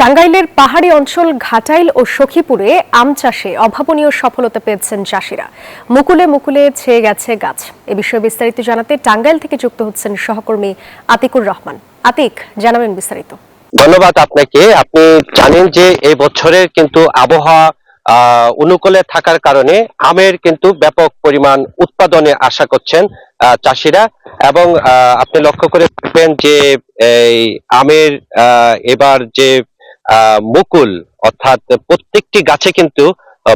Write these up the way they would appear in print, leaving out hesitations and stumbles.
টাঙ্গাইলের পাহাড়ি অঞ্চল ঘাটাইল ও সখীপুরে আম চাষে অভাবনীয় সফলতা পেয়েছেন চাষিরা। মুকুলে মুকুলে ছেয়ে গেছে গাছ। এ বিষয়ে বিস্তারিত জানাতে টাঙ্গাইল থেকে যুক্ত হচ্ছেন সহকর্মী আতিকুর রহমান। আতিক, জানাবেন বিস্তারিত। ধন্যবাদ আপনাকে। আপনি জানেন যে এই বছরের কিন্তু আবহাওয়া অনুকূলে থাকার কারণে আমের কিন্তু ব্যাপক পরিমাণ উৎপাদনে আশা করছেন চাষিরা। এবং আপনি লক্ষ্য করে দেখবেন যে এই আমের এবার যে মুকুল, অর্থাৎ প্রত্যেকটি গাছে কিন্তু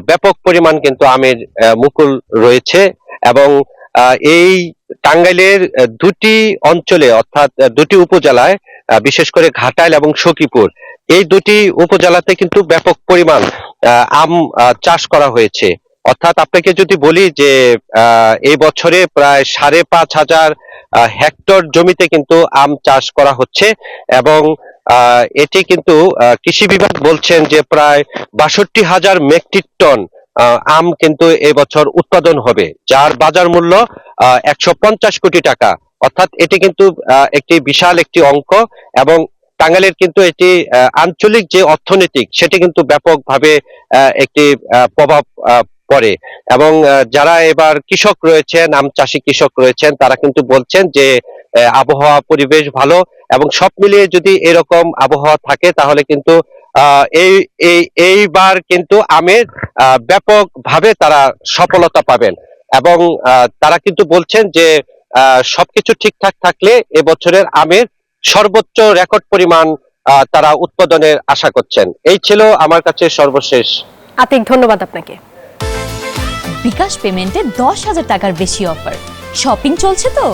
ব্যাপক পরিমাণ কিন্তু আমের মুকুল রয়েছে। এবং এই টাঙ্গাইলের দুটি অঞ্চলে, অর্থাৎ দুটি উপজেলায়, বিশেষ করে ঘাটাইল এবং সখীপুর, এই দুটি উপজেলাতে কিন্তু ব্যাপক পরিমাণ আম চাষ করা হয়েছে। অর্থাৎ আপনাকে যদি বলি যে এই বছরে প্রায় 5,500 হেক্টর জমিতে কিন্তু আম চাষ করা হচ্ছে। এবং এটি কিন্তু কৃষি বিভাগ বলছেন যে প্রায় 62,000 মেট্রিক টন আম কিন্তু এবছর উৎপাদন হবে, যার বাজার মূল্য 150 কোটি টাকা। অর্থাৎ এটি কিন্তু একটি বিশাল একটি অঙ্ক। এবং টাঙ্গাইলের কিন্তু এটি আঞ্চলিক যে অর্থনৈতিক, সেটি কিন্তু ব্যাপকভাবে একটি প্রভাব পড়ে। এবং যারা এবার কৃষক রয়েছেন, আম চাষি কৃষক রয়েছেন, তারা কিন্তু বলছেন যে আবহাওয়া পরিবেশ ভালো, এবং সব মিলিয়ে যদি এরকম আবহাওয়া থাকে তাহলে কিন্তু এইবার কিন্তু আমের ব্যাপকভাবে তারা সফলতা পাবেন। এবং তারা কিন্তু বলছেন যে সবকিছু ঠিকঠাক থাকলে এবছরের আমের সর্বোচ্চ রেকর্ড পরিমাণ তারা উৎপাদনের আশা করছেন। এই ছিল আমার কাছে সর্বশেষ। আতিক, ধন্যবাদ আপনাকে। বিকাশ পেমেন্টে 10,000 টাকার বেশি অফার। শপিং চলছে তো।